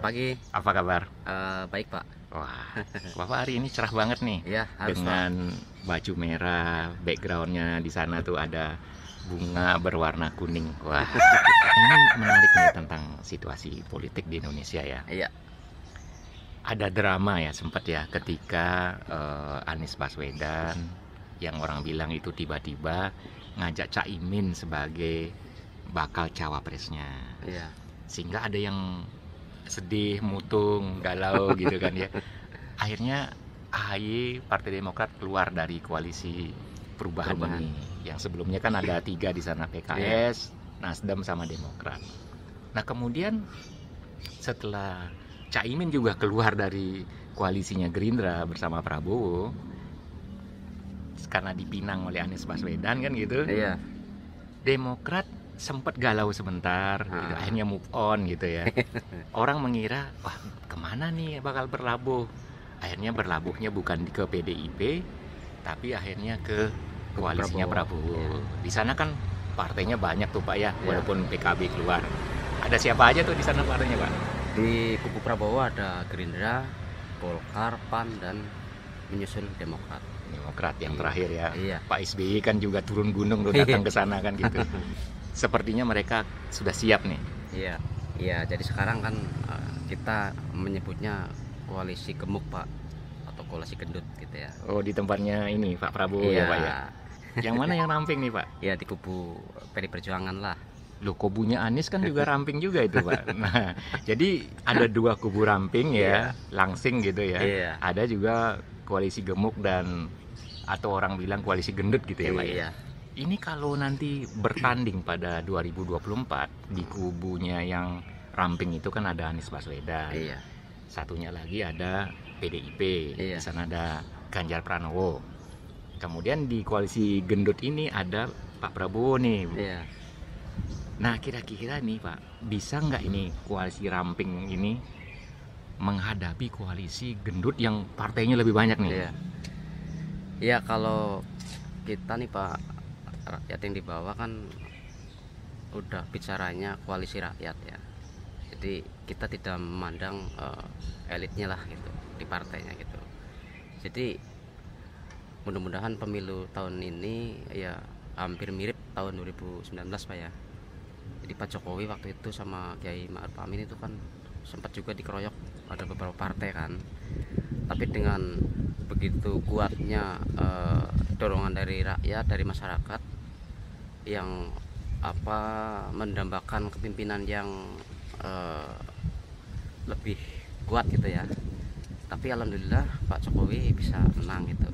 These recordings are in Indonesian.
pagi. Apa kabar? Baik Pak. Wah, Bapak hari ini cerah banget nih. Ya harus Pak. Dengan baju merah, backgroundnya di sana tuh ada bunga berwarna kuning. Wah, ini menarik nih tentang situasi politik di Indonesia ya. Iya. Ada drama ya sempat ya ketika Anies Baswedan yang orang bilang itu tiba-tiba ngajak Caimin sebagai bakal cawapresnya. Iya. Sehingga ada yang sedih, mutung, galau gitu kan ya. Akhirnya AHY Partai Demokrat keluar dari koalisi perubahan ini. Yang sebelumnya kan ada 3 di sana, PKS, Nasdem sama Demokrat. Nah kemudian setelah Caimin juga keluar dari koalisinya Gerindra bersama Prabowo karena dipinang oleh Anies Baswedan kan gitu. Iya. Demokrat sempat galau sebentar, gitu. Akhirnya move on gitu ya. Orang mengira, wah kemana nih bakal berlabuh? Akhirnya berlabuhnya bukan ke PDIP, tapi akhirnya ke koalisinya Prabowo. Di sana kan partainya banyak tuh Pak ya, walaupun PKB keluar. Ada siapa aja tuh di sana partainya Pak? Di kubu Prabowo ada Gerindra, Golkar, PAN, dan menyusul Demokrat. Demokrat yang terakhir ya. Iya. Pak SBY kan juga turun gunung tuh datang ke sana kan gitu. Sepertinya mereka sudah siap nih. Iya. Iya. Jadi sekarang kan kita menyebutnya koalisi gemuk Pak, atau koalisi gendut gitu ya. Oh di tempatnya ini Pak Prabowo ya Pak ya. Yang mana yang ramping nih Pak? Ya di kubu PD Perjuangan lah. Loh kubunya Anies kan juga ramping juga itu Pak. Nah jadi ada 2 kubu ramping ya, langsing gitu ya. Ada juga koalisi gemuk dan atau orang bilang koalisi gendut gitu ya Pak ya. Ini kalau nanti bertanding pada 2024 di kubunya yang ramping itu kan ada Anies Baswedan. Iya. Satunya lagi ada PDIP. Iya. Di sana ada Ganjar Pranowo. Kemudian di koalisi gendut ini ada Pak Prabowo nih. Iya. Nah kira-kira nih Pak, bisa nggak ini koalisi ramping ini menghadapi koalisi gendut yang partainya lebih banyak nih? Iya. Ya kalau kita nih Pak, rakyat yang di bawah kan udah bicaranya koalisi rakyat ya. Jadi kita tidak memandang elitnya lah gitu di partainya gitu. Jadi mudah-mudahan pemilu tahun ini ya hampir mirip tahun 2019 Pak ya. Jadi Pak Jokowi waktu itu sama Kiai Ma'ruf Amin itu kan sempat juga dikeroyok ada beberapa partai kan. Tapi dengan begitu kuatnya dorongan dari rakyat, dari masyarakat yang mendambakan kepemimpinan yang lebih kuat gitu ya. Tapi alhamdulillah Pak Jokowi bisa menang gitu.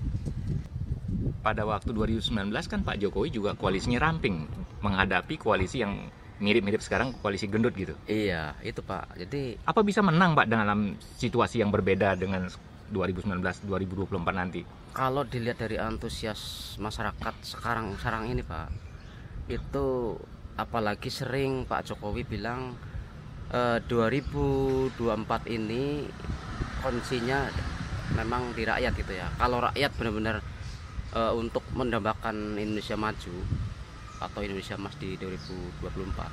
Pada waktu 2019 kan Pak Jokowi juga koalisinya ramping menghadapi koalisi yang mirip-mirip sekarang koalisi gendut gitu. Iya, itu Pak. Jadi apa bisa menang Pak dalam situasi yang berbeda dengan 2019 2024 nanti? Kalau dilihat dari antusias masyarakat sekarang ini Pak, itu apalagi sering Pak Jokowi bilang 2024 ini kondisinya memang di rakyat gitu ya. Kalau rakyat benar-benar untuk mendambakan Indonesia maju atau Indonesia Emas di 2024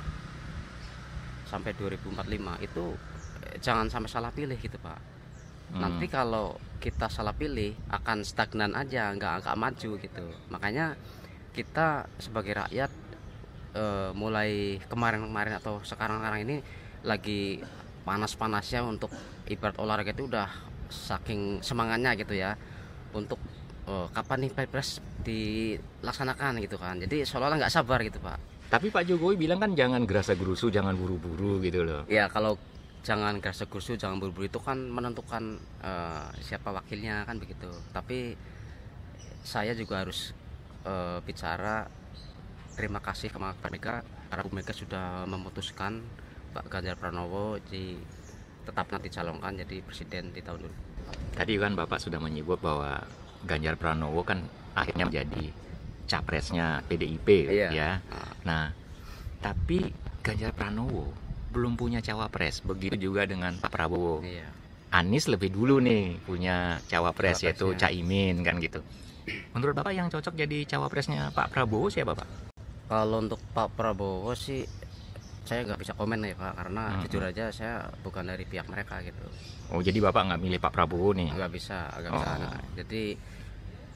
sampai 2045 itu jangan sampai salah pilih gitu Pak. Nanti kalau kita salah pilih akan stagnan aja, nggak maju gitu. Makanya kita sebagai rakyat mulai kemarin atau sekarang ini lagi panas-panasnya untuk ibarat olahraga itu udah saking semangatnya gitu ya untuk kapan nih Pilpres dilaksanakan gitu kan. Jadi seolah-olah nggak sabar gitu Pak. Tapi Pak Jokowi bilang kan jangan gerasa-gerusu, jangan buru-buru gitu loh. Ya kalau jangan gerasa-gerusu, jangan buru-buru itu kan menentukan siapa wakilnya kan begitu. Tapi saya juga harus bicara terima kasih ke Pak Mega karena Bu Mega sudah memutuskan Pak Ganjar Pranowo tetap nanti calonkan jadi presiden di tahun 2024. Tadi kan Bapak sudah menyebut bahwa Ganjar Pranowo kan akhirnya menjadi capresnya PDIP ya. Nah, tapi Ganjar Pranowo belum punya cawapres. Begitu juga dengan Pak Prabowo. Anies lebih dulu nih punya cawapres yaitu Caimin kan gitu. Menurut Bapak yang cocok jadi cawapresnya Pak Prabowo siapa Pak? Kalau untuk Pak Prabowo sih saya nggak bisa komen ya Pak, karena jujur aja saya bukan dari pihak mereka gitu. Oh, jadi Bapak nggak milih Pak Prabowo nih? Nggak bisa. Oh. Jadi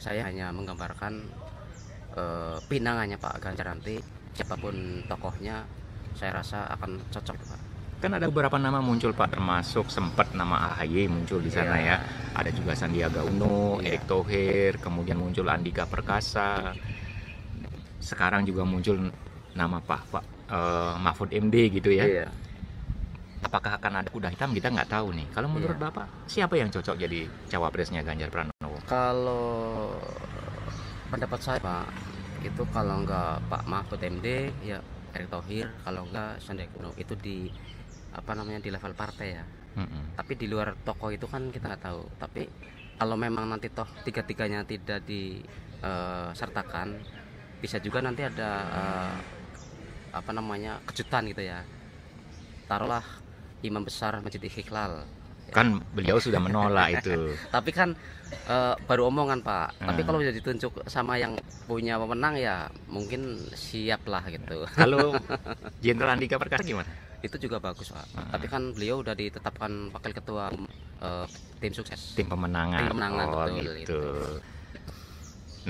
saya hanya menggambarkan pinangannya Pak Ganjar, nanti siapapun tokohnya saya rasa akan cocok Pak. Kan ada beberapa nama muncul Pak, termasuk sempat nama AHY muncul di sana ya. Ada juga Sandiaga Uno, Erick Thohir, kemudian muncul Andika Perkasa. Sekarang juga muncul nama Pak Mahfud MD gitu ya. Iya. Apakah akan ada kuda hitam, kita nggak tahu nih. Kalau menurut Bapak, siapa yang cocok jadi cawapresnya Ganjar Pranowo? Kalau pendapat saya Pak, itu kalau nggak Pak Mahfud MD ya Erick Thohir, kalau nggak Sandiaga Uno. Itu di di level partai ya. Tapi di luar tokoh itu kan kita nggak tahu. Tapi kalau memang nanti toh tiga-tiganya tidak disertakan, bisa juga nanti ada kejutan gitu ya. Taruhlah imam besar Masjid Istiqlal. Kan beliau sudah menolak itu. Tapi kan baru omongan Pak. Tapi kalau sudah ditunjuk sama yang punya pemenang ya mungkin siap lah gitu. Kalau Jenderal Andika Perkasa gimana? Itu juga bagus Pak. Tapi kan beliau udah ditetapkan wakil ketua tim sukses. Tim pemenangan. Oh betul, gitu. Itu.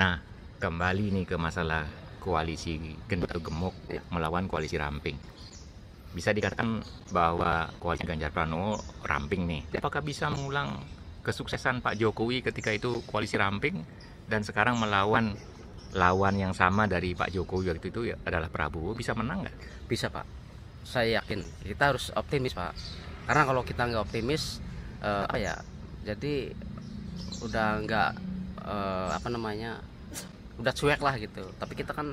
Nah, kembali nih ke masalah koalisi gendut atau gemuk melawan koalisi ramping. Bisa dikatakan bahwa koalisi Ganjar Pranowo ramping nih. Apakah bisa mengulang kesuksesan Pak Jokowi ketika itu koalisi ramping dan sekarang melawan lawan yang sama dari Pak Jokowi waktu itu adalah Prabowo, bisa menang nggak? Bisa Pak. Saya yakin. Kita harus optimis Pak. Karena kalau kita nggak optimis, jadi udah nggak udah cuek lah gitu. Tapi kita kan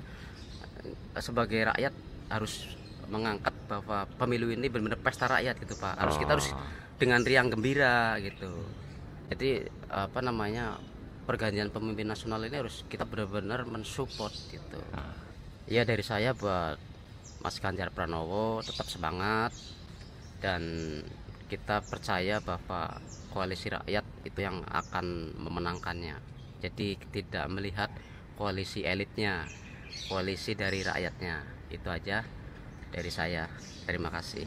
sebagai rakyat harus mengangkat bahwa pemilu ini benar-benar pesta rakyat gitu Pak. Kita harus dengan riang gembira gitu. Jadi pergantian pemimpin nasional ini harus kita benar-benar mensupport gitu. Ya dari saya buat Mas Ganjar Pranowo tetap semangat, dan kita percaya bahwa koalisi rakyat itu yang akan memenangkannya. Jadi tidak melihat koalisi elitnya, koalisi dari rakyatnya. Itu aja dari saya. Terima kasih.